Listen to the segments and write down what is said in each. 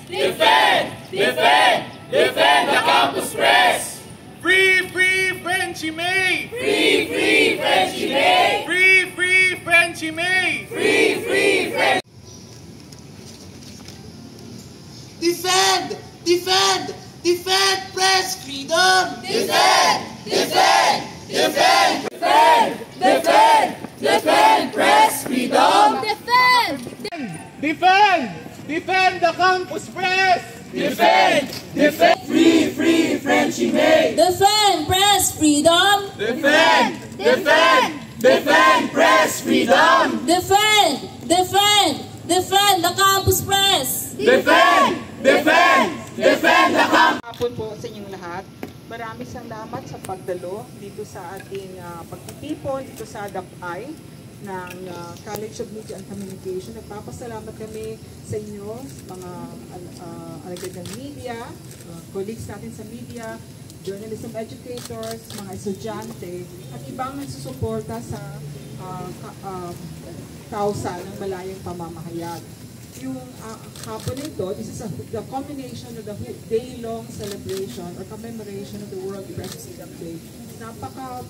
Defend! Defend! Defend the Campus Press! Free, free, Frenchie May! Free, free, Frenchie May! Free, free, Frenchie May! Free, free, Frenchie Defend! Defend! Defend press freedom! Defend! Defend! Defend! Defend! Defend! Defend press freedom! Defend! Defend! Defend the Campus Press! Defend! Defend! Free, free, Frenchie May! Defend press freedom! Defend! Defend! Defend press freedom! Defend! Defend! Defend the Campus Press! Defend! Defend! Defend the Campus! Hapon po sa inyong lahat. Maraming salamat sa pagdalo dito sa ating pagtitipon dito sa DAPI ng College of Media and Communication. Nagpapasalamat kami sa inyo, mga alagad ng media, colleagues natin sa media, journalism educators, mga estudyante, at ibang nagsusuporta sa kausa ng malayang pamamahayag. Yung hapon ito, this is the culmination of the day-long celebration or commemoration of the World Press Freedom Day. Napaka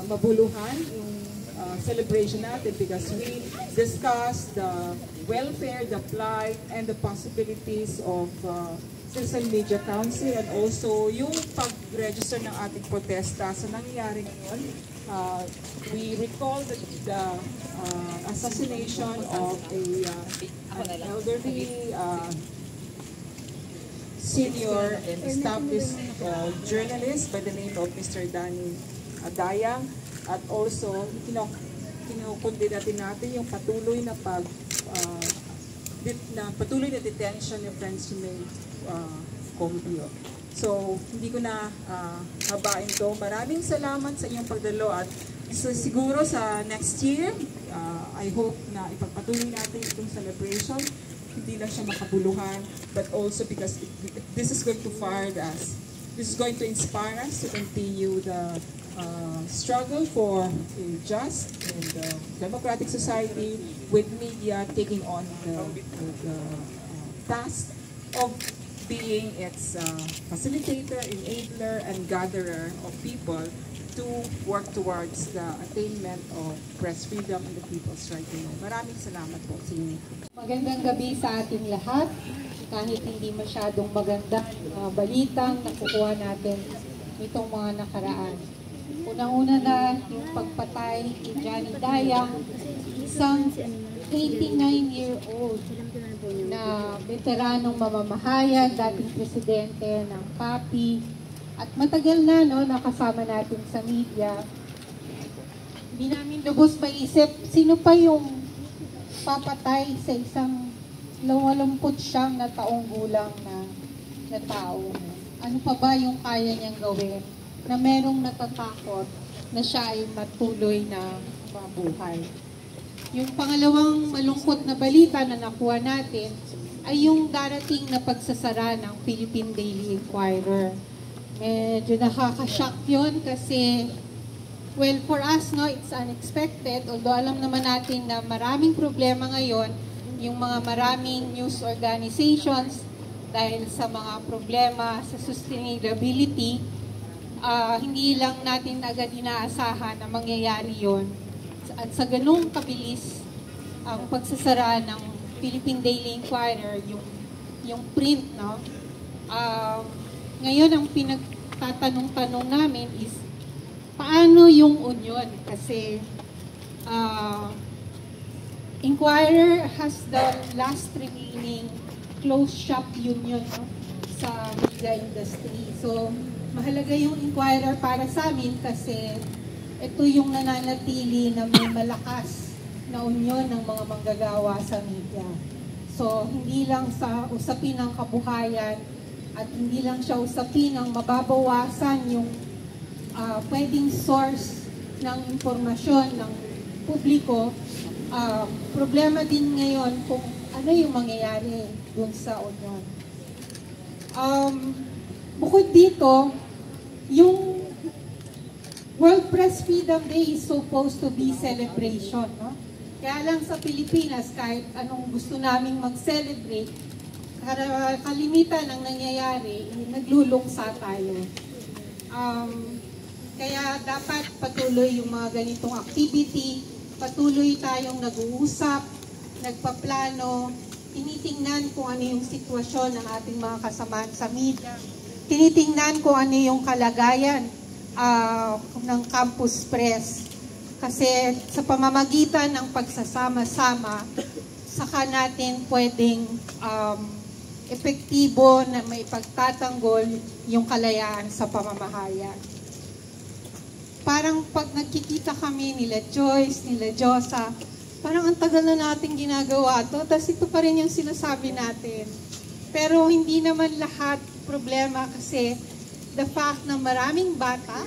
mabuluhan yung celebration natin because we discussed the welfare, the plight, and the possibilities of Citizen Media Council and also yung pag-register ng ating protesta sa nangyayari ngayon. We recall the assassination of an elderly senior and established journalist by the name of Mr. Danny Dayang, at also kinukundinatin natin yung patuloy na patuloy na detention ni Frenchie May Combio. So, hindi ko na habain to. Maraming salamat sa inyong pagdalo at siguro sa next year, I hope na ipagpatuloy natin itong celebration. Hindi lang siya makabuluhan, but also because this is going to fire us. This is going to inspire us to continue the struggle for a just and democratic society with media taking on the task of being its facilitator, enabler, and gatherer of people to work towards the attainment of press freedom and the people's right to know. Maraming salamat po sa inyo. Magandang gabi sa ating lahat. Kahit hindi masyadong magandang balitang nakukuha natin itong mga nakaraan. Unang-una na yung pagpatay ni Johnny Dayang, isang 89-year-old na veteranong mamamahayag, dating presidente ng PAPI, at matagal na nakasama natin sa media. Hindi namin lubos maisip sino pa yung papatay sa isang 89 na taong gulang na tao. Ano pa ba yung kaya niyang gawin na merong natatakot na siya ay matuloy na mabuhay? Yung pangalawang malungkot na balita na nakuha natin ay yung darating na pagsasara ng Philippine Daily Inquirer. Medyo nakaka-shock yun kasi, well, for us, it's unexpected. Although alam naman natin na maraming problema ngayon, yung mga maraming news organizations, dahil sa mga problema sa sustainability, hindi lang natin agad inaasahan na mangyayari yon. At sa ganung kabilis, ang pagsasara ng Philippine Daily Inquirer, yung print, ngayon ang pinagtatanong-tanong namin is, paano yung Union? Kasi Inquirer has the last remaining closed shop union sa media industry. So, mahalaga yung Inquirer para sa amin kasi ito yung nananatili na may malakas na union ng mga manggagawa sa media. So, hindi lang sa usapin ng kabuhayan at hindi lang siya usapin ng mababawasan yung pwedeng source ng impormasyon ng publiko. Problema din ngayon kung ano yung mangyayari dun sa union. Bukod dito, yung World Press Freedom Day is supposed to be celebration, no? Kaya lang sa Pilipinas, kahit anong gusto naming mag-celebrate, kalimitan ng nangyayari, nagluluksa tayo. Kaya dapat patuloy yung mga ganitong activity, patuloy tayong nag-uusap, nagpaplano, tinitingnan kung ano yung sitwasyon ng ating mga kasamahan sa media, tinitingnan kung ano yung kalagayan ng Campus Press. Kasi sa pamamagitan ng pagsasama-sama, saka natin pwedeng epektibo na may pagtatanggol yung kalayaan sa pamamahayan. Parang pag nagkikita kami nila Joyce, nila Josa, parang ang tagal na natin ginagawa to, tapos ito pa rin yung sinasabi natin. Pero hindi naman lahat problema kasi the fact na maraming bata,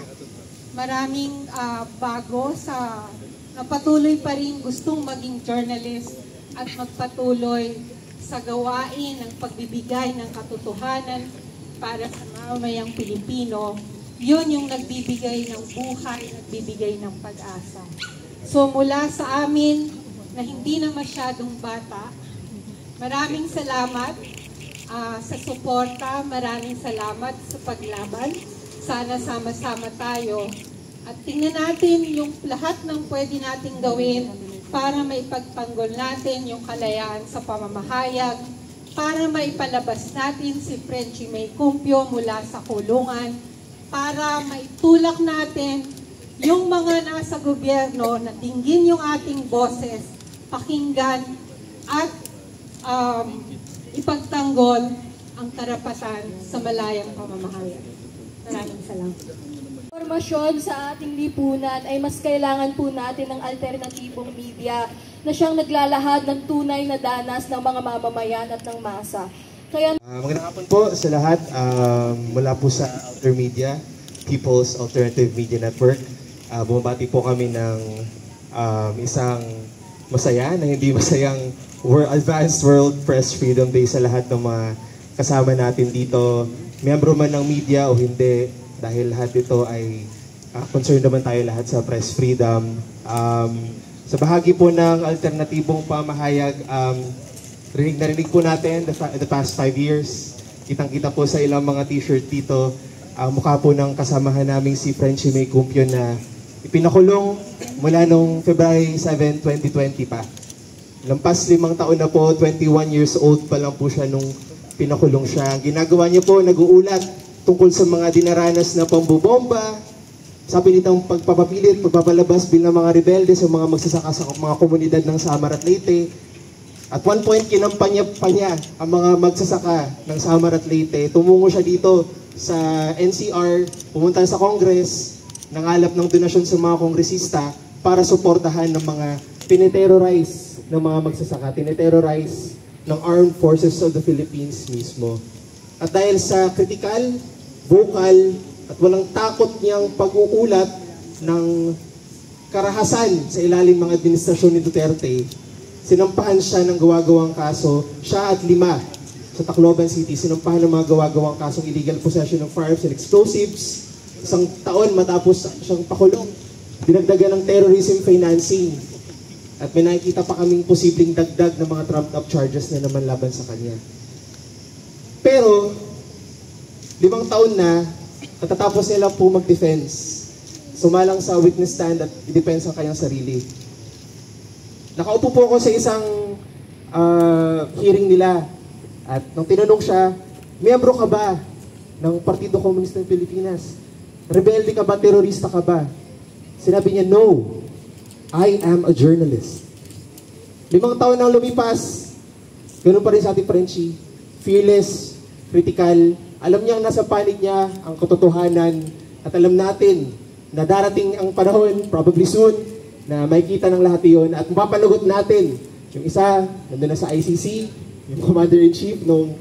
maraming bago na patuloy pa rin gustong maging journalist at magpatuloy sa gawain ng pagbibigay ng katotohanan para sa mamamayang Pilipino. Yun yung nagbibigay ng buhay, nagbibigay ng pag-asa. So mula sa amin na hindi na masyadong bata, maraming salamat sa suporta, maraming salamat sa paglaban. Sana sama-sama tayo at tingnan natin yung lahat ng pwede nating gawin para maipagtanggol natin yung kalayaan sa pamamahayag, para maipalabas natin si Frenchie May Cumpio mula sa kulungan, para maitulak natin yung mga nasa gobyerno na dinggin yung ating boses, pakinggan at ipagtanggol ang karapatan sa malayang pamamahayag. Maraming salamat. Informasyon sa ating lipunan ay mas kailangan po natin ng alternatibong media na siyang naglalahad ng tunay na danas ng mga mamamayan at ng masa. Kaya magandang hapon po sa lahat mula po sa Alter Media, People's Alternative Media Network. Bumabati po kami ng isang masaya na hindi masayang Advanced World Press Freedom Day sa lahat ng mga kasama natin dito, miyembro man ng media o hindi, dahil lahat ito ay concerned naman tayo lahat sa press freedom. Sa bahagi po ng alternatibong pamahayag, narinig po natin the past 5 years. Kitang-kita po sa ilang mga t-shirt dito, mukha po ng kasamahan naming si Frenchie May Cumpio na ipinakulong mula noong February 7, 2020 pa. Lampas 5 taon na po, 21 years old pa lang po siya nung pinakulong siya. Ang ginagawa niya po, nag-uulat tungkol sa mga dinaranas na pambubomba, sa pinitang pagpapapilit, pagpapalabas bilang mga rebelde sa mga magsasaka sa mga komunidad ng Samar at Leyte. At one point, kinampanya pa niya ang mga magsasaka ng Samar at Leyte. Tumungo siya dito sa NCR, pumunta sa Congress, nangalap ng donasyon sa mga kongresista para suportahan ng mga tineterrorize ng mga magsasaka, tineterrorize ng Armed Forces of the Philippines mismo. At dahil sa critical, vocal, at walang takot niyang pag-uulat ng karahasan sa ilalim ng administrasyon ni Duterte, sinampahan siya ng gawa-gawang kaso, siya at 5 sa Tacloban City, sinampahan ng mga gawa-gawang kasong illegal possession of firearms and explosives. 1 taon matapos siyang pakulong, dinagdagan ng terrorism financing. At may nakikita pa kaming posibleng dagdag ng mga trumped-up charges na naman laban sa kanya. Pero, 5 taon na, natatapos nila po mag-defense. Sumalang sa witness stand at i-defense ang kanyang sarili. Nakaupo po ako sa isang hearing nila. At nung tinanong siya, miyembro ka ba ng Partido Komunista ng Pilipinas? Rebelde ka ba? Terorista ka ba? Sinabi niya, no. I am a journalist. 5 taon nang lumipas, ganun pa rin sa ating Frenchie. Fearless, critical, alam niyang nasa panig niya ang katotohanan at alam natin na darating ang panahon, probably soon, na makikita ng lahat yun at mapapanagot natin. Yung isa, nandun na sa ICC, yung Commander-in-Chief nung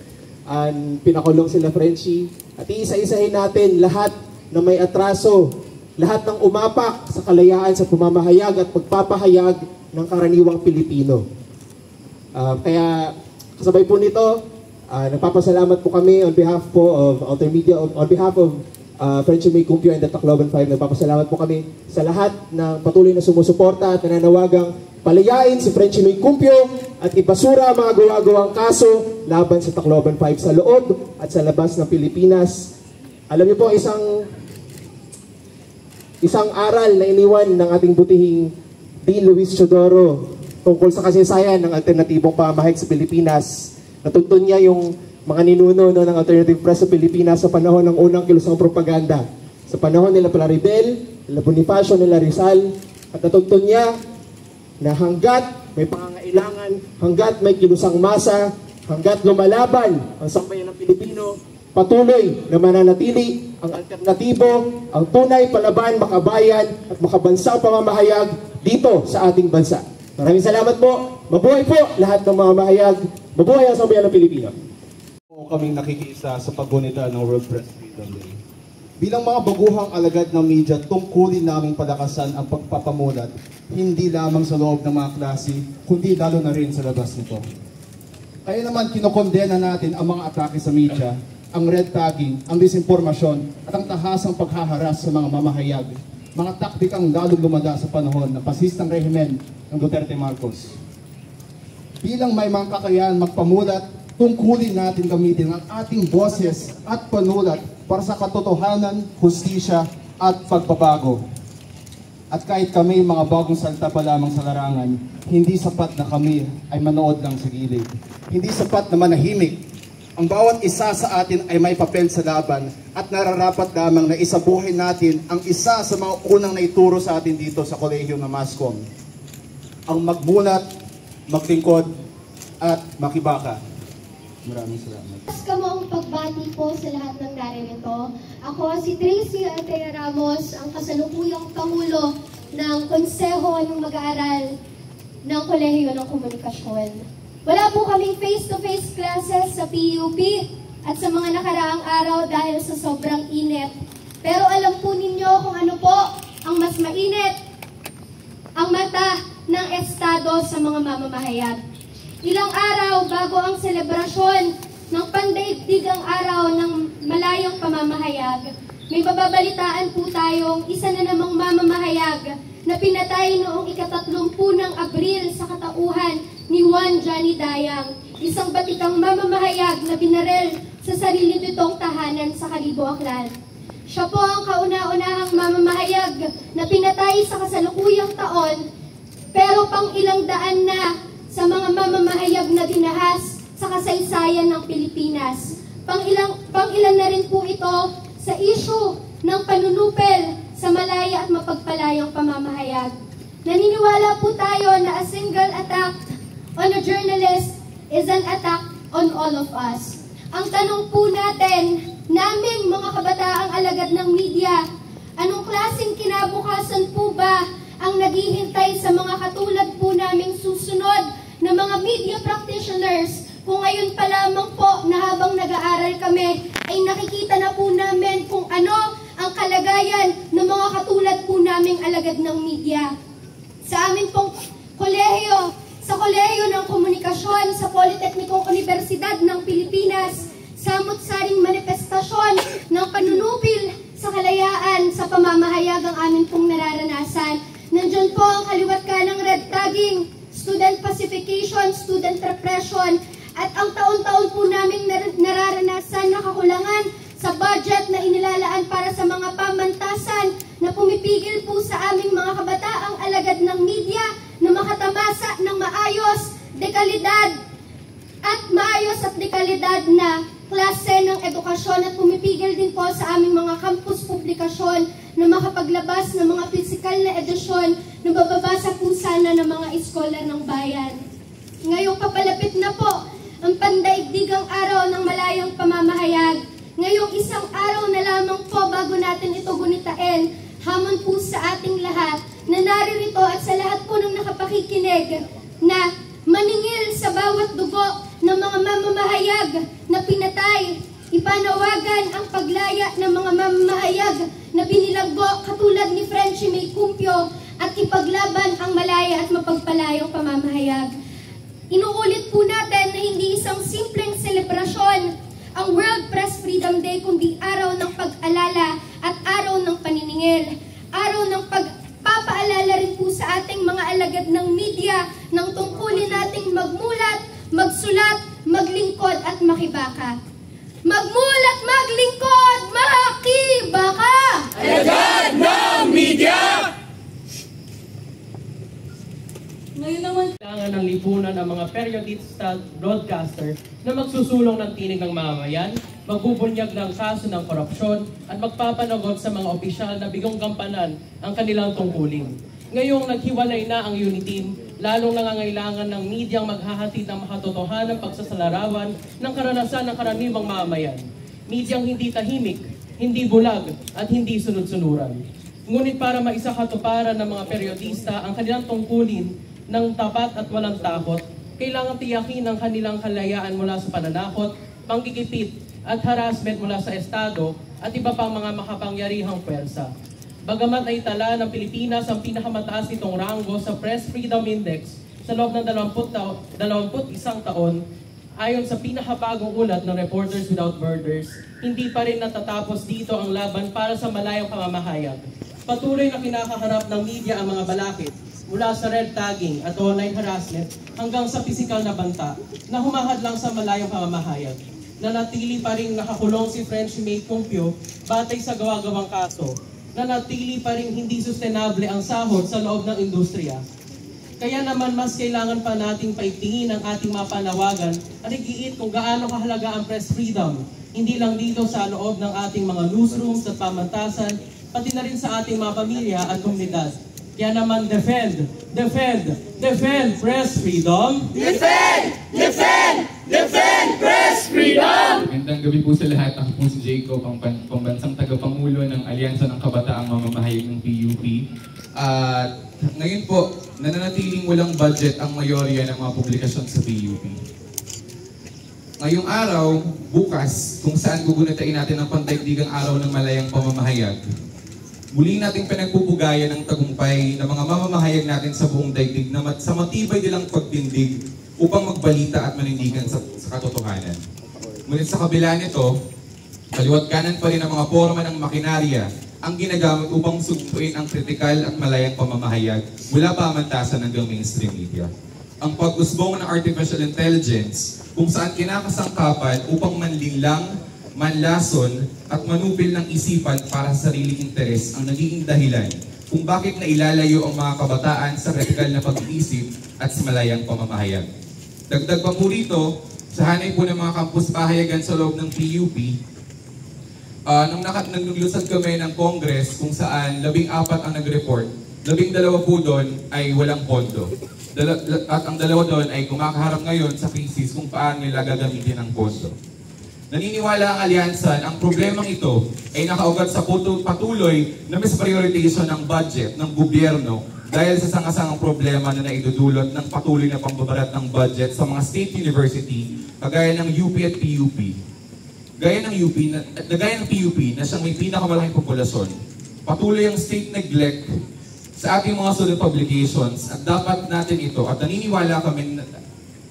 pinakulong sila Frenchie. At iisa-isahin natin lahat na may atraso, lahat ng umapak sa kalayaan sa pumamahayag at pagpapahayag ng karaniwang Pilipino. Kaya kasabay po nito, nagpapasalamat po kami on behalf po of Alter Media, on behalf of Frenchie May Cumpio and the Tacloban 5, nagpapasalamat po kami sa lahat ng patuloy na sumusuporta at nananawagang palayain si Frenchie May Cumpio at ipasura ang mga gawa-gawang kaso laban sa Tacloban 5 sa loob at sa labas ng Pilipinas. Alam niyo po, isang aral na iniwan ng ating butihing Dean Luis Teodoro tungkol sa kasaysayan ng alternatibong pamamahayag sa Pilipinas. Natuntun niya yung mga ninuno ng alternative press sa Pilipinas sa panahon ng unang kilusang propaganda. Sa panahon nila Plaridel, nila Bonifacio, nila Rizal, at natuntun niya na hanggat may pangangailangan, hanggat may kilusang masa, hanggat lumalaban ang sambayan ng Pilipino, patuloy na mananatili ang alternatibo, ang tunay, palaban, makabayan at makabansang pamamahayag dito sa ating bansa. Maraming salamat po. Mabuhay po lahat ng mamamahayag. Mabuhay ang sambayan ng Pilipino. Kaming nakikiisa sa paggunita ng World Press Freedom Day. Bilang mga baguhang alagad ng media, tungkulin naming palakasan ang pagpapamulat, hindi lamang sa loob ng mga klase, kundi lalo na rin sa labas nito. Kaya naman kinokondena natin ang mga atake sa media, ang red tagging, ang disinformasyon, at ang tahasang paghaharas sa mga mamahayag, mga taktikang lalong lumada sa panahon ng pasistang rehimen ng Duterte Marcos. Bilang may mga kakayahan magpamulat, tungkulin natin gamitin ang ating boses at panulat para sa katotohanan, hustisya at pagbabago. At kahit kami mga bagong salta pa lamang sa larangan, hindi sapat na kami ay manood lang sa gilid. Hindi sapat na manahimik. Ang bawat isa sa atin ay may papel sa laban at nararapat lamang na isabuhay natin ang isa sa mga unang naituro sa atin dito sa kolehiyo ng Mascom. Ang magmulat, maglingkod at makibaka. Maraming salamat. Kamong pagbati po sa lahat ng naririto. Ako si Tracy Altera Ramos, ang kasalukuyang Pangulo ng Konseho ng Mag-aaral ng Kolehiyo ng Komunikasyon. Wala po kaming face-to-face classes sa PUP at sa mga nakaraang araw dahil sa sobrang init. Pero alam po ninyo kung ano po ang mas mainit, ang mata ng Estado sa mga mamamahayag. Ilang araw bago ang selebrasyon ng pandaigdigang araw ng malayong pamamahayag, may mababalitaan po tayong isa na namang mamamahayag na pinatay noong ika-30 ng Abril sa katauhan ni Juan Johnny Dayang, isang batikang mamamahayag na binarel sa sarili nitong tahanan sa Kalibo, Aklan. Siya po ang kauna-unahang mamamahayag na pinatay sa kasalukuyang taon, pero pang ilang daan na sa mga mamamahayag na dinahas sa kasaysayan ng Pilipinas. Pang-ilan na rin po ito sa issue ng panunupel sa malaya at mapagpalayang pamamahayag. Naniniwala po tayo na a single attack on a journalist is an attack on all of us. Ang tanong po natin, naming mga kabataang alagad ng media, anong klaseng kinabukasan po ba ang naghihintay sa mga katulad po naming susunod na mga media practitioners kung ngayon pa lamang po na habang nag-aaral kami ay nakikita na po namin kung ano ang kalagayan ng mga katulad po naming alagad ng media. Sa amin pong kolehiyo, sa Kolehiyo ng Komunikasyon sa Politeknikong Universidad ng Pilipinas, samot-saring manifestasyon ng panunupil sa kalayaan sa pamamahayag ang amin pong nararanasan. Nandiyan po ang kaliwat ka ng red tagging, student pacification, student repression, at ang taon-taon po naming nararanasan na kakulangan sa budget na inilalaan para sa mga pamantasan na pumipigil po sa aming mga kabataang alagad ng media na makatamasa ng maayos at dekalidad na klase ng edukasyon at pumipigil din po sa aming mga campus publikasyon na makapaglabas ng mga pisikal na edisyon na bababasa po sana ng mga iskolar ng bayan. Ngayong papalapit na po ang pandaigdigang araw ng malayang pamamahayag. Ngayong isang araw na lamang po bago natin ito gunitain, hamon po sa ating lahat na naririto at sa lahat po ng nakapakikinig na maningil sa bawat dugo ng mga mamamahayag na pinatay, ipanawagan ang paglaya ng mga mamamahayag na binilagbo katulad ni Frenchie May Cumpio at ipaglaban ang malaya at mapagpalayang pamamahayag. Inuulit po natin na hindi isang simpleng selebrasyon ang World Press Freedom Day, kundi araw ng pag-alala at araw ng paniningil. Araw ng pagpapaalala rin po sa sa ating mga alagad ng media ng tungkulin nating magmulat, magsulat, maglingkod at makibaka. Magmulat, maglingkod, makibaka! Alagad ng media! Ngayon naman, kailangan ng lipunan ang mga periodista broadcaster na magsusulong ng tinig ng mamamayan, magbubunyag ng kaso ng korupsyon, at magpapanagot sa mga opisyal na bigong gampanan ang kanilang tungkulin. Ngayong naghiwalay na ang Uniteam, lalong nangangailangan ng medyang maghahatid ng makatotohanang pagsasalarawan ng karanasan ng karaniwang mamamayan. Medyang hindi tahimik, hindi bulag, at hindi sunod-sunuran. Ngunit para maisakatuparan ng mga periodista ang kanilang tungkulin ng tapat at walang takot, kailangan tiyakin ang kanilang kalayaan mula sa pananakot, panggigipit at harassment mula sa Estado at iba pang mga makapangyarihang pwersa. Bagamat ay tala ng Pilipinas ang pinakamataas nitong ranggo sa Press Freedom Index sa loob ng 21 taon, ayon sa pinakabagong ulat ng Reporters Without Borders, hindi pa rin natatapos dito ang laban para sa malayang pamamahayag. Patuloy na kinakaharap ng media ang mga balakid, mula sa red tagging at online harassment hanggang sa pisikal na banta na humahadlang sa malayang pamamahayag. Nanatili pa rin nakakulong si Frenchie May Cumpio batay sa gawa-gawang kaso. Nanatili pa rin hindi sustainable ang sahod sa loob ng industriya. Kaya naman mas kailangan pa nating paigtingin ang ating mga panawagan at igiit kung gaano kahalaga ang press freedom, hindi lang dito sa loob ng ating mga newsrooms at pamantasan, pati na rin sa ating mga pamilya at komunidad. Kaya naman defend press freedom! Defend press freedom! Magandang gabi po sa lahat. Ako po si Jacob, ang pambansang tagapangulo ng Alyansa ng Kabataang Mamamahayag ng PUP. At ngayon po, nananatiling walang budget ang mayorya ng mga publikasyon sa PUP. Ngayong araw, bukas, kung saan gugunitain natin ang pandaigdigang araw ng malayang pamamahayag, muli nating pinagpupugayan ng tagumpay ng mga mamamahayag natin sa buong daigdig na sa matibay nilang pagtindig upang magbalita at manindigan sa katotohanan. Ngunit sa kabila nito, kaliwat kanan pa rin ang mga forma ng makinarya ang ginagamit upang sugpuin ang kritikal at malayang pamamahayag mula pamantasan hanggang mainstream media. Ang pag-usbong ng artificial intelligence kung saan kinakasangkapan upang manlinlang, manlason at manupil ng isipan para sa sariling interes ang nagiging dahilan kung bakit nailalayo ang mga kabataan sa kritikal na pag-iisip at sa malayang pamamahayag. Dagdag pa po rito, sa hanay po ng mga campus pahayagan sa loob ng PUP, nung naglusad kami ng Congress kung saan 14 ang nag-report, 12 po doon ay walang pondo. At ang 2 doon ay kumakaharap ngayon sa krisis kung paano nila gagamitin ang pondo. Naniniwala ang alyansa ang problemang ito ay nakaugat sa patuloy na misprioritization ng budget ng gobyerno dahil sa sangasangang problema na naidudulot ng patuloy na pambabarat ng budget sa mga state university kagaya ng UP at PUP. Gaya ng PUP na siyang may pinakamalaking populasyon, patuloy ang state neglect sa ating mga student publications at dapat natin ito at naniniwala kami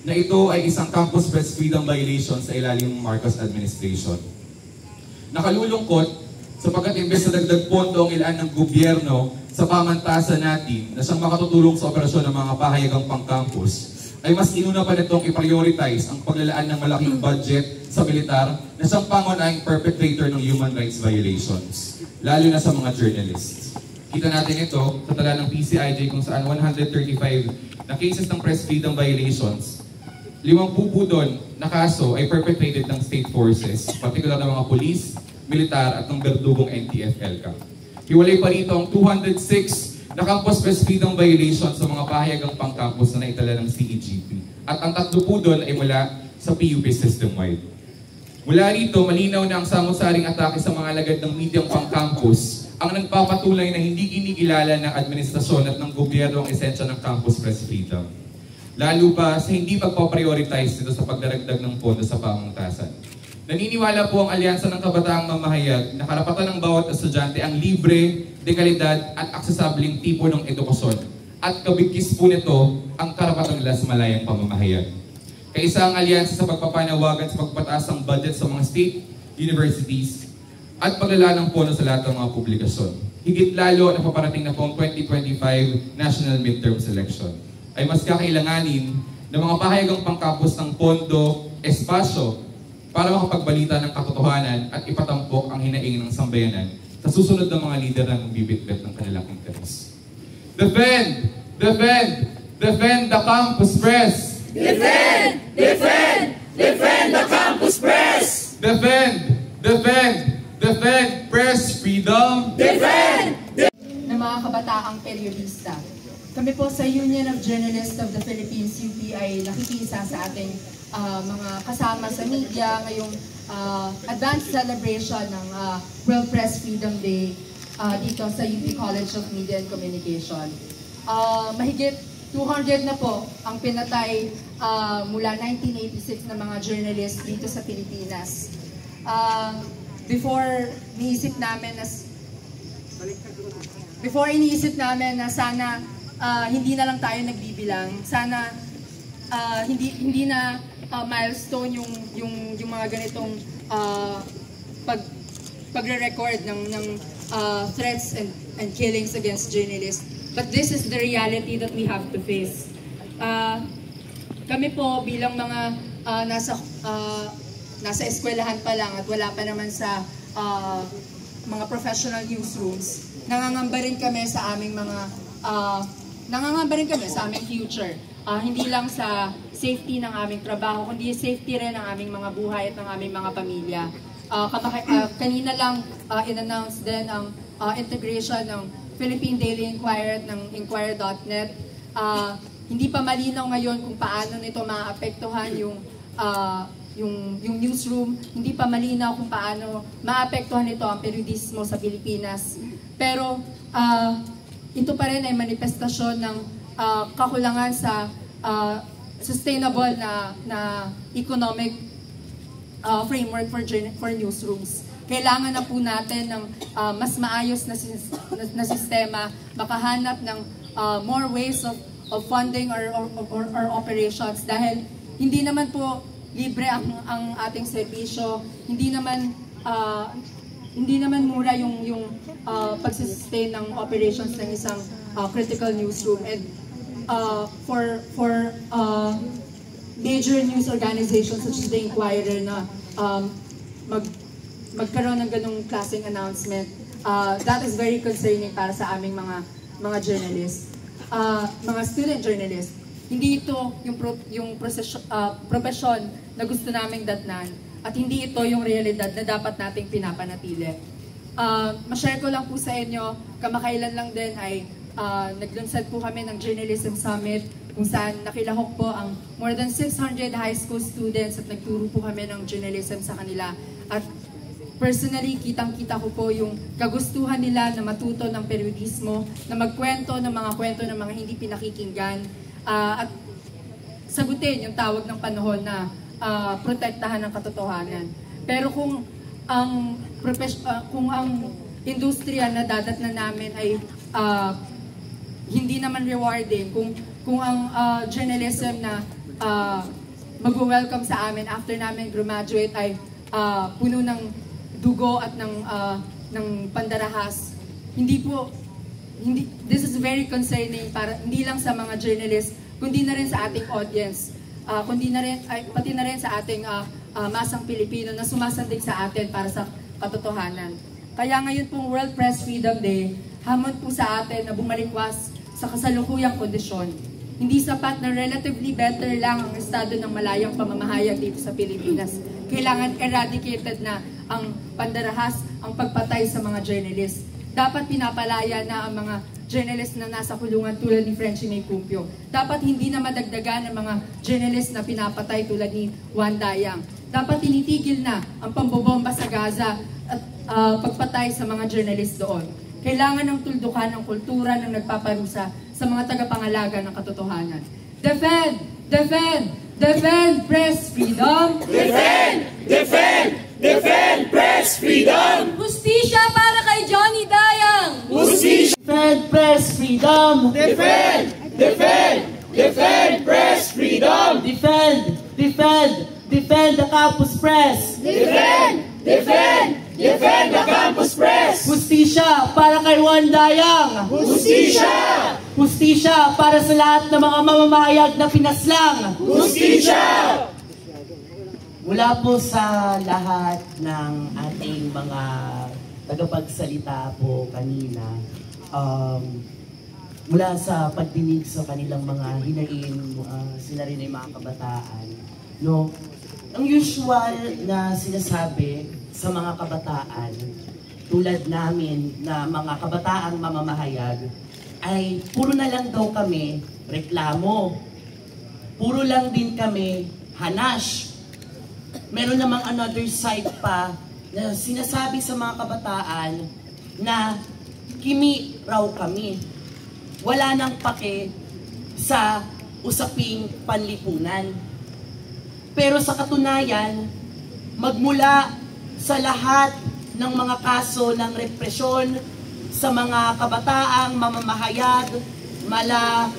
na ito ay isang campus press freedom violation sa ilalim ng Marcos administration. Nakalulungkot sapagkat imbes na dagdag pondo ang ilaan ng gobyerno sa pamantasan natin na siyang makatutulong sa operasyon ng mga pahayagang pang-campus, ay mas inuna pa nitong i-prioritize ang paglalaan ng malaking budget sa militar na siyang pangunahing perpetrator ng human rights violations, lalo na sa mga journalists. Kita natin ito sa tala ng PCIJ kung saan 135 na cases ng press freedom violations, 5 po doon na kaso ay perpetrated ng state forces, partikular ng mga polis, militar at ng berdugong NTF-ELCA. Hiwalay pa rito ang 206 na campus press freedom violations sa mga pahayagang pang-campus na naitala ng CEGP. At ang 3 po doon ay mula sa PUP system-wide. Mula rito, malinaw na ang samot-saring atake sa mga alagad ng medyang pang-campus ang nagpapatunay na hindi ginigilala ng administrasyon at ng gobyerno ang esensya ng campus press freedom. Lalo pa sa hindi pagpaprioritize nito sa pagdaragdag ng pondo sa pamantasan. Naniniwala po ang Alyansa ng Kabataang Mamahayag na karapatan ng bawat estudyante ang libre, dekalidad at aksesableng tipo ng edukasyon. At kabigkis po nito ang karapatan nila sa malayang pamamahayag. Kaisa ang Alyansa sa pagpapanawagan sa pagpataas ng budget sa mga state universities at paglala ng pondo sa lahat ng mga publikasyon. higit lalo na paparating na pong 2025 National Midterms Election, ay mas kakailanganin ng mga pahayagang pangkapos ng pondo, espasyo, para makapagbalita ng katotohanan at ipatampok ang hinaing ng sambayanan sa susunod ng mga lider na bibitbit ng kanilang interes. Defend! Defend! Defend the Campus Press! Defend! Defend! Defend the Campus Press! Defend! Defend! Defend press freedom! Defend! Ng mga kabataang periodista. Kami po sa Union of Journalists of the Philippines, UP, ay nakikiisa sa ating mga kasama sa media ngayong advanced celebration ng World Press Freedom Day dito sa UP College of Media and Communication. Mahigit 200 na po ang pinatay mula 1986 na mga journalists dito sa Pilipinas. Before iniisip namin na sana hindi na lang tayo nagbibilang, sana hindi na milestone yung mga ganitong pagre-record ng threats and killings against journalists. But this is the reality that we have to face. Kami po bilang mga nasa eskwelahan pa lang at wala pa naman sa mga professional newsrooms, nangangamba rin kami sa aming future. Hindi lang sa safety ng aming trabaho, kundi safety rin ng aming mga buhay at ng aming mga pamilya. Kanina lang in-announce din ang integration ng Philippine Daily Inquirer at ng Inquirer.net. Hindi pa malinaw ngayon kung paano nito maapektuhan yung newsroom. Hindi pa malinaw kung paano maapektuhan nito ang periodismo sa Pilipinas. Pero ito pa rin ay manifestasyon ng kakulangan sa sustainable na economic framework for newsrooms. Kailangan na po natin ng mas maayos na sistema, makahanap ng more ways of funding or operations, dahil hindi naman po libre ang ating serbisyo, hindi naman mura yung pag-sustain ng operations ng isang critical newsroom. And for major news organizations such as the Inquirer na magkaroon ng ganong klaseng announcement, that is very concerning para sa aming mga journalists, mga student journalists. Hindi ito yung profesyon na gusto naming datnan, at hindi ito yung realidad na dapat nating pinapanatili. Ma-share ko lang po sa inyo, kamakailan lang din ay naglunsad po kami ng Journalism Summit, kung saan nakilahok po ang more than 600 high school students at nagturo po kami ng journalism sa kanila. At personally, kitang-kita ko po yung kagustuhan nila na matuto ng periodismo, na magkwento ng mga kwento ng mga hindi pinakikinggan, at sagutin yung tawag ng panahon na protektahan ng katotohanan. Pero kung ang industriya na dadatnan namin ay hindi naman rewarding, kung ang journalism na mag-welcome sa amin after namin graduate ay puno ng dugo at ng pandarahas, this is very concerning, para hindi lang sa mga journalists, kundi na rin sa ating audience, pati na rin sa ating masang Pilipino na sumasandig sa atin para sa katotohanan. Kaya ngayon pong World Press Freedom Day, hamon po sa atin na bumalikwas sa kasalukuyang kondisyon. Hindi sapat na relatively better lang ang estado ng malayang pamamahayag dito sa Pilipinas. Kailangan eradicated na ang pandarahas, ang pagpatay sa mga journalists. Dapat pinapalaya na ang mga journalists na nasa kulungan tulad ni Frenchie May Cumpio. Dapat hindi na madagdagan ang mga journalists na pinapatay tulad ni Juan Dayang. Dapat tinitigil na ang pambobomba sa Gaza at pagpatay sa mga journalists doon. Kailangan ng tuldukan ng kultura ng nagpaparusa sa mga tagapangalaga ng katotohanan. Defend! Defend! Defend press freedom! Defend! Defend! Defend press freedom! Hustisya para kay Johnny Dayang! Hustisya! Defend press freedom! Defend! Defend! Defend press freedom! Defend! Defend! Defend the Campus Press! Defend! Defend! Defend the Campus Press! Hustisya para kay Juan Dayang! Hustisya! Hustisya para sa lahat ng mga mamamahayag na pinaslang! Hustisya! Mula po sa lahat ng ating mga tagapagsalita po kanina, mula sa pagdinig sa kanilang mga hinain, sila rin ay mga kabataan, no? Ang usual na sinasabi sa mga kabataan, tulad namin na mga kabataang mamamahayag, ay puro na lang daw kami reklamo. Puro lang din kami hanash. Meron namang another side pa na sinasabi sa mga kabataan na kimi raw kami. Wala nang pake sa usaping panlipunan. Pero sa katunayan, magmula sa lahat ng mga kaso ng represyon sa mga kabataang mamamahayag, mala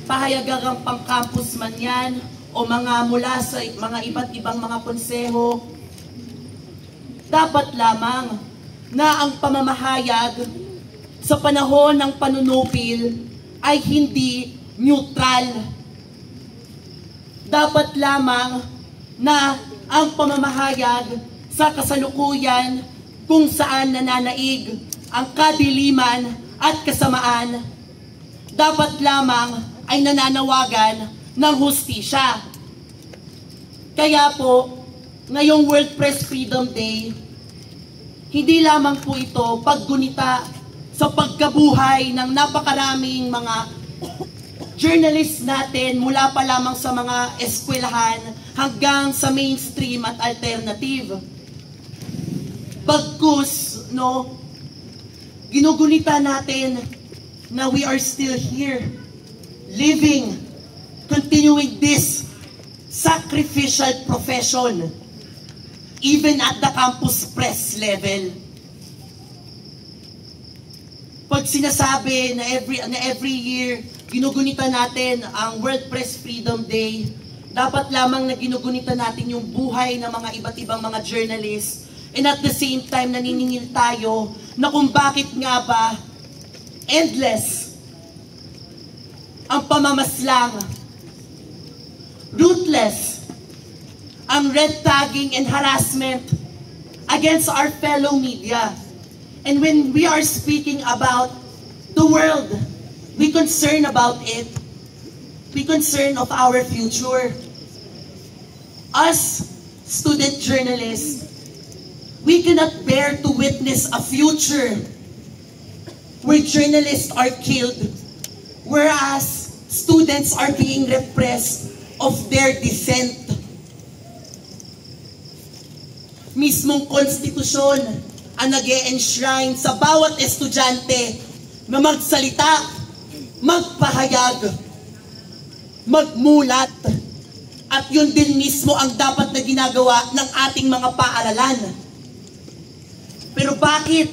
pahayagang pang-campus man yan, o mga mula sa mga iba't ibang mga konseho, dapat lamang na ang pamamahayag sa panahon ng panunupil ay hindi neutral. Dapat lamang na ang pamamahayag sa kasalukuyan kung saan nananaig ang kadiliman at kasamaan, dapat lamang ay nananawagan ng hustisya. Kaya po, ngayong World Press Freedom Day, hindi lamang po ito paggunita sa pagkabuhay ng napakaraming mga journalists natin mula pa lamang sa mga eskwelahan hanggang sa mainstream at alternative. Bagkus, no, ginugunita natin na we are still here, living, continuing this sacrificial profession, even at the campus press level. Pag sinasabi na every year, ginugunita natin ang World Press Freedom Day, dapat lamang na ginugunita natin yung buhay ng mga iba't ibang mga journalists, and at the same time, naniningil tayo na kung bakit nga ba endless ang pamamaslang, ruthless ang red tagging and harassment against our fellow media. And when we are speaking about the world, we concern about it. We concern of our future. Us student journalists, we cannot bear to witness a future where journalists are killed, whereas students are being repressed of their dissent. Mismong konstitusyon ang nag-e-enshrine sa bawat estudyante na magsalita, magpahayag, magmulat, at yun din mismo ang dapat na ginagawa ng ating mga paaralan. Pero bakit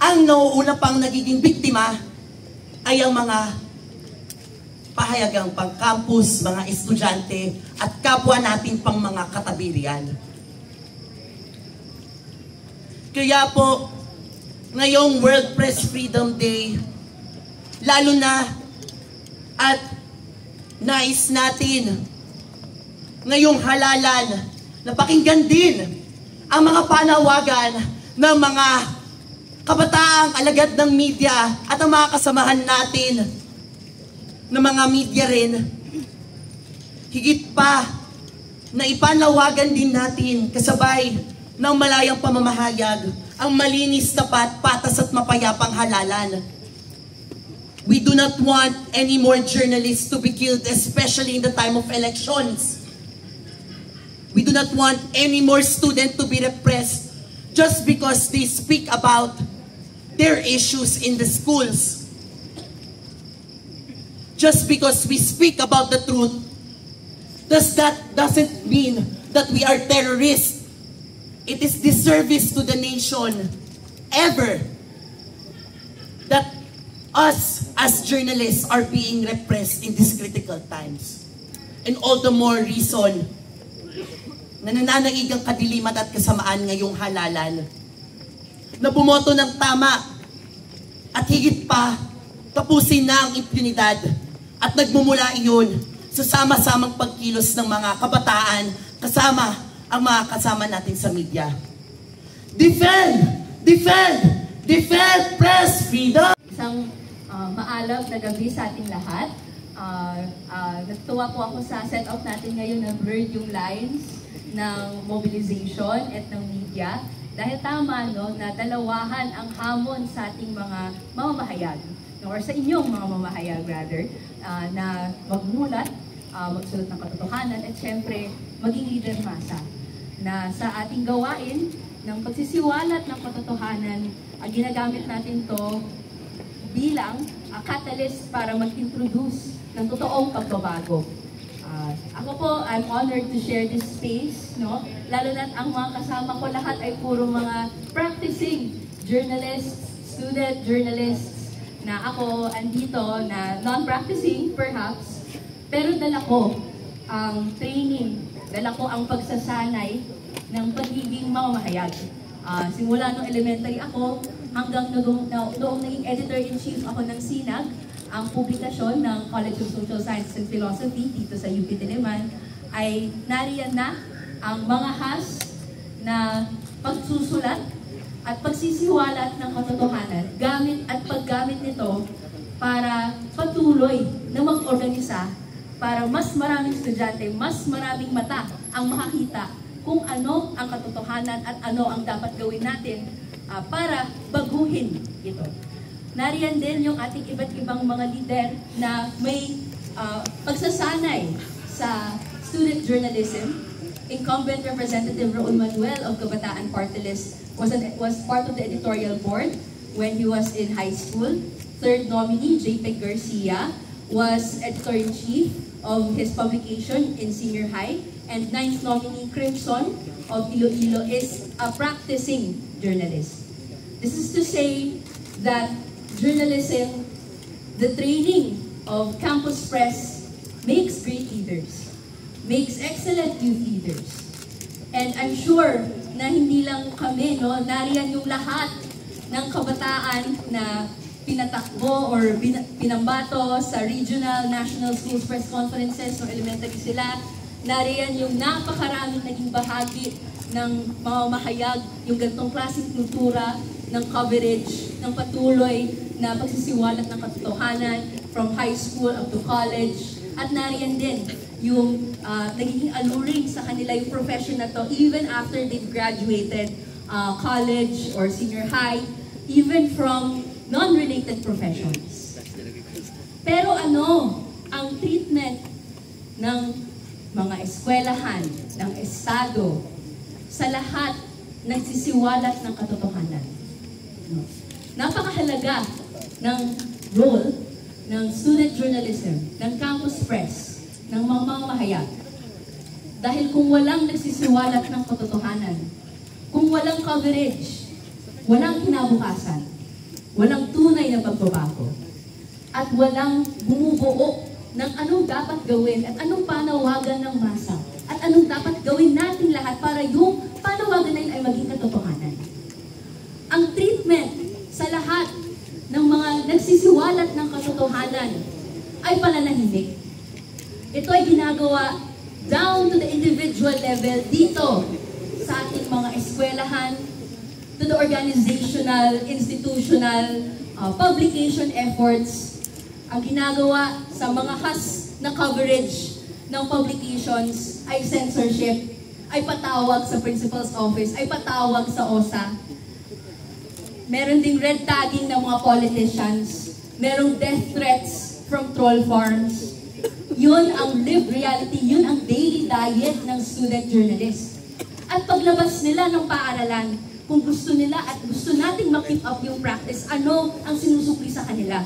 ang nauuna pang nagiging biktima ay ang mga pahayagang pang-campus, mga estudyante, at kapwa natin pang mga katabirian? Kaya po, ngayong World Press Freedom Day, lalo na at nais natin ngayong halalan na pakinggan din ang mga panawagan ng mga kabataang alagad ng media at ang mga kasamahan natin na mga media rin. Higit pa na ipanawagan din natin kasabay ng malayang pamamahayag ang malinis, tapat, patas at mapayapang halalan. We do not want any more journalists to be killed, especially in the time of elections. We do not want any more students to be repressed just because they speak about their issues in the schools. Just because we speak about the truth, doesn't mean that we are terrorists. It is disservice to the nation ever that us as journalists are being repressed in these critical times. And all the more reason na nananaigang kadiliman at kasamaan ngayong halalan, na bumoto ng tama at higit pa, tapusin na ang impunidad at nagmumula iyon sa sama-samang pagkilos ng mga kabataan kasama ang mga kasama natin sa media. Defend! Defend! Defend press freedom! Isang maalab na gabi sa ating lahat. Natuwa po ako sa set-up natin ngayon na blurred yung lines ng mobilization at ng media. Dahil tama na dalawahan ang hamon sa ating mga mamamahayag, or sa inyong mga mamamahayag rather, na magmulat, magsulat ng katotohanan, at syempre maging leader masa. Na sa ating gawain ng pagsisiwalat ng katotohanan, ginagamit natin to bilang catalyst para mag-introduce ng totoong pagbabago. Ako po, I'm honored to share this space, no? Lalo na ang mga kasama ko lahat ay puro mga practicing journalists, student journalists, na ako andito na non-practicing perhaps, pero dala ko ang training, dala ko ang pagsasanay ng pagiging mamamahayag. Simula nung elementary ako, hanggang noong naging editor-in-chief ako ng SINAG, ang publikasyon ng College of Social Sciences and Philosophy dito sa UP Diliman, ay nariyan na ang mga has na pagsusulat at pagsisiwalat ng katotohanan, gamit at paggamit nito para patuloy na mag-organisa para mas maraming estudyante, mas maraming mata ang makakita kung ano ang katotohanan at ano ang dapat gawin natin para baguhin ito. Nariyan din yung ating iba't ibang mga leader na may pagsasanay sa student journalism. Incumbent Representative Raul Manuel of Kabataan Party List was part of the editorial board when he was in high school. Third nominee, JPEG Garcia, was editor-in-chief of his publication in senior high. And ninth nominee, Crimson of Iloilo, is a practicing journalist. This is to say that journalism, the training of campus press, makes great leaders, makes excellent youth leaders. And I'm sure na hindi lang kami, nariyan yung lahat ng kabataan na pinatakbo or pinambato sa regional, national schools press conferences nung elementary sila. Nariyan yung napakaraming naging bahagi ng mamamahayag, yung ganitong klaseng kultura ng coverage, ng patuloy na pagsisiwalat ng katotohanan from high school up to college. At nariyan din yung nagiging alluring sa kanila yung profession na to even after they've graduated college or senior high, even from non-related professions. Pero ano ang treatment ng mga eskwelahan, ng estado, sa lahat nagsisiwalat ng katotohanan? Napakahalaga ng role ng student journalism, ng campus press, ng mga mamamahayag. Dahil kung walang nagsisiwalat ng katotohanan, kung walang coverage, walang kinabukasan, walang tunay na pagbabago, at walang bumubuo ng anong dapat gawin at anong panawagan ng masa, at anong dapat gawin natin lahat para yung panawagan na yun ay maging katotohanan. Ang treatment sa lahat ng mga nagsisiwalat ng katotohanan ay pananahimik. Ito ay ginagawa down to the individual level dito sa ating mga eskwelahan, to the organizational, institutional, publication efforts. Ang ginagawa sa mga has na coverage ng publications ay censorship, ay patawag sa principal's office, ay patawag sa OSA. Meron ding red tagging ng mga politicians. Merong death threats from troll farms. Yun ang lived reality, yun ang daily diet ng student journalist. At paglabas nila ng paaralan, kung gusto nila at gusto nating ma-keep up yung practice, ano ang sinusukli sa kanila?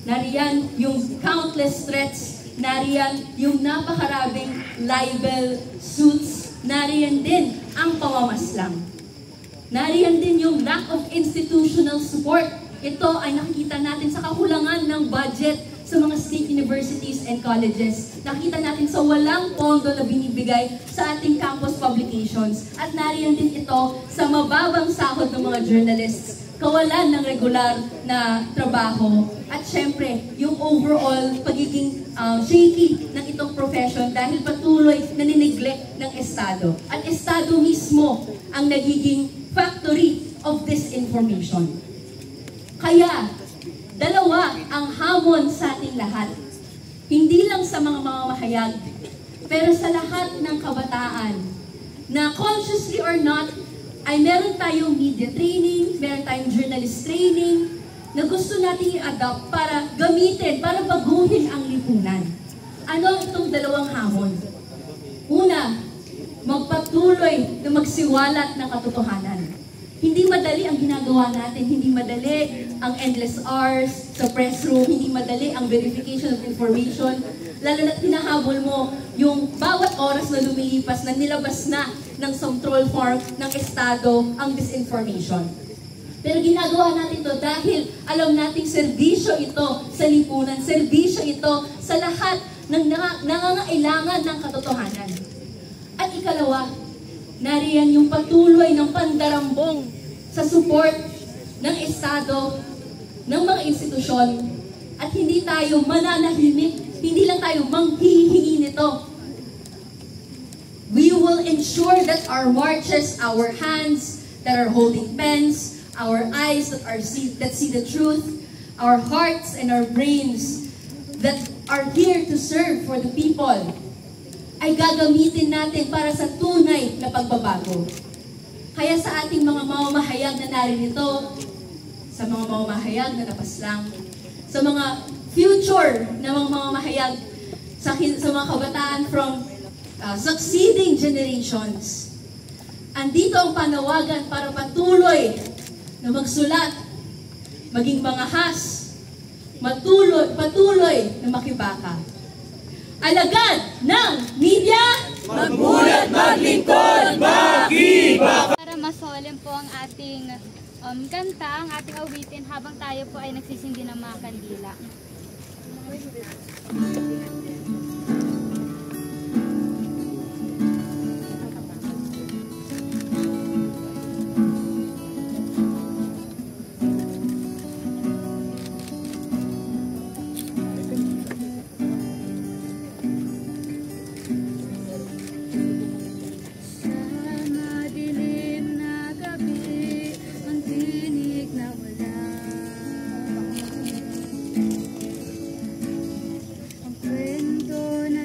Nariyan yung countless threats, nariyan yung napakaraming libel suits, nariyan din ang pamamaslang. Nariyan din yung lack of institutional support. Ito ay nakikita natin sa kakulangan ng budget sa mga state universities and colleges. Nakita natin sa walang pondo na binibigay sa ating campus publications. At nariyan din ito sa mababang sahod ng mga journalists, kawalan ng regular na trabaho, at syempre, yung overall pagiging shaky ng itong profession dahil patuloy na nineglect ng Estado. At Estado mismo ang nagiging factory of disinformation. Kaya, dalawa ang hamon sa ating lahat. Hindi lang sa mga mamamahayag, pero sa lahat ng kabataan na consciously or not, ay meron tayong media training, meron tayong journalist training, na gusto natin i-adopt para gamitin, para baguhin ang lipunan. Ano itong dalawang hamon? Una, magpatuloy na magsiwalat ng katotohanan. Hindi madali ang ginagawa natin, hindi madali ang endless hours sa press room, hindi madali ang verification of information, lalo na hinahabol mo yung bawat oras na lumilipas na nilabas na ng control farm ng Estado ang disinformation. Pero ginagawa natin ito dahil alam nating serbisyo ito sa lipunan, serbisyo ito sa lahat ng nangangailangan ng katotohanan. At ikalawa, nariyan yung patuloy ng pandarambong sa support ng Estado, ng mga institusyon, at hindi tayo mananahimik, hindi lang tayo manghihingi nito. We will ensure that our marches, our hands that are holding pens, our eyes that see the truth, our hearts and our brains that are here to serve for the people, ay gagamitin natin para sa tunay na pagbabago. Kaya sa ating mga mamamahayag na narinito, sa mga mamamahayag na napaslang, sa mga future na mga mamamahayag, sa mga kabataan from succeeding generations, andito ang panawagan para patuloy na magsulat, maging mangahas, patuloy na makibaka. Alagad ng media, magmulat, maglingkod, makibaka. Para masolemn po ang ating kanta, ang ating awitin habang tayo po ay nagsisindi ng mga kandila. Ang kwento na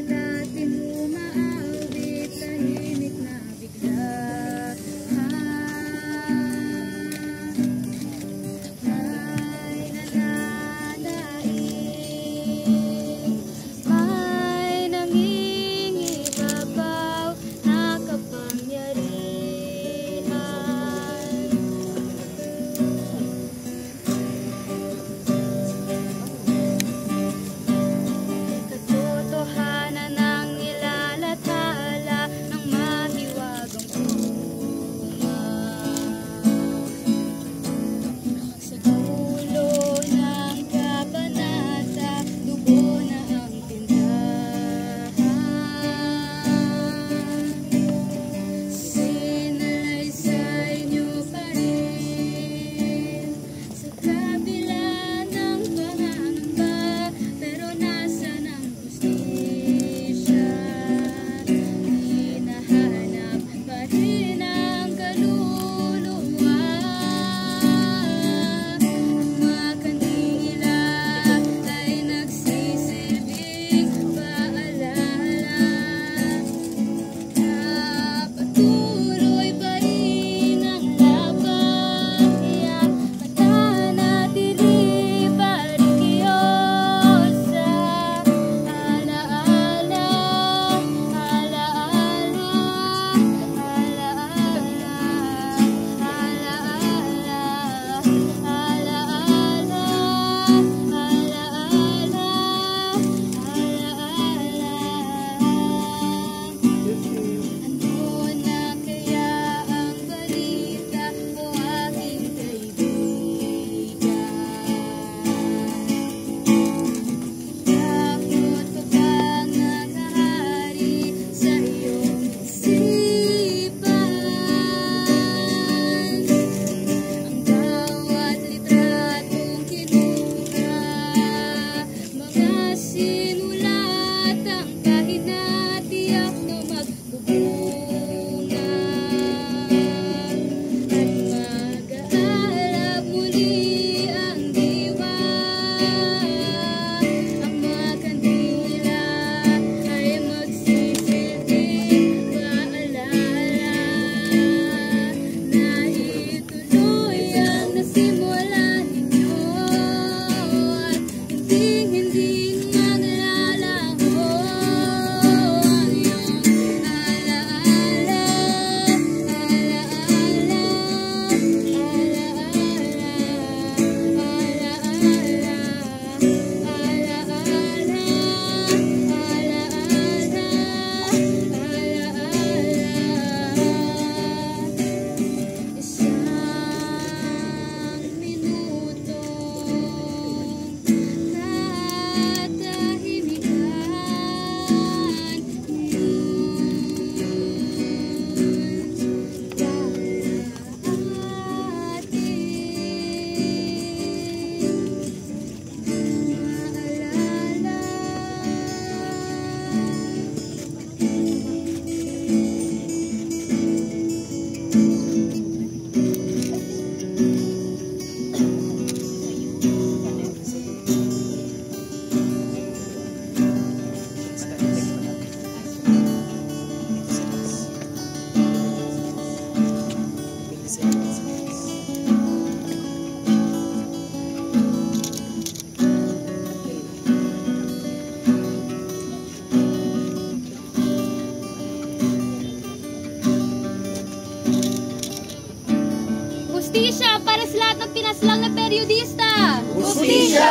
para sa lahat ng pinaslang na periodista. Hustisya!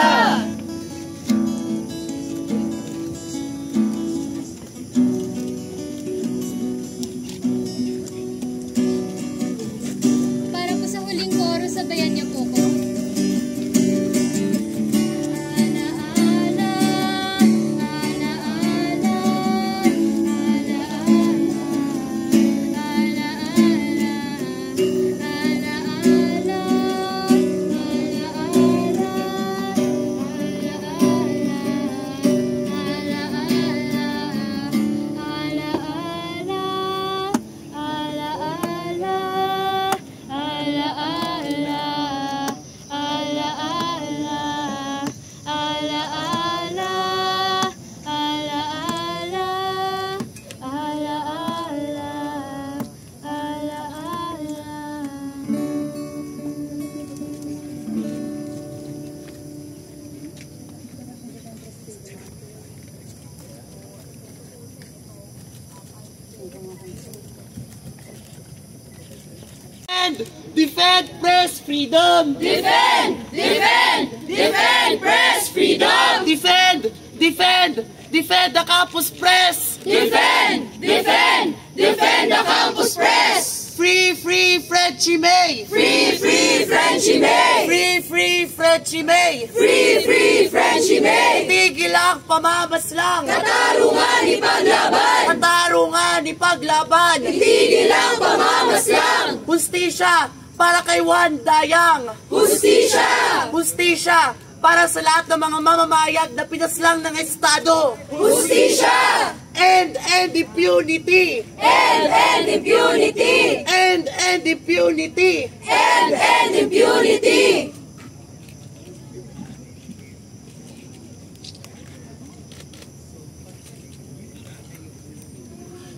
Para po sa huling chorus, sabayan niyo po ko. Defend press freedom! Defend! Defend! Defend press freedom! Defend! Defend! Defend the campus press! Defend! Defend! Defend the campus press! Free, free, Frenchie May! Free, free, Frenchie May! Free, free, Frenchie May! Free, free, Frenchie May! Tigil ang pamamaslang! Katarungan ni paglaban! Katarungan ni paglaban! Tigil ang pamamaslang! Hustisya para kay Juan Dayang! Hustisya! Hustisya para sa lahat ng mga mamamayag na pinaslang ng Estado! Hustisya! End impunity! End impunity! End impunity! End impunity!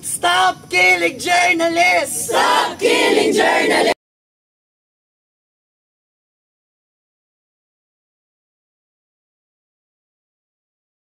Stop killing journalists! Stop killing journalists!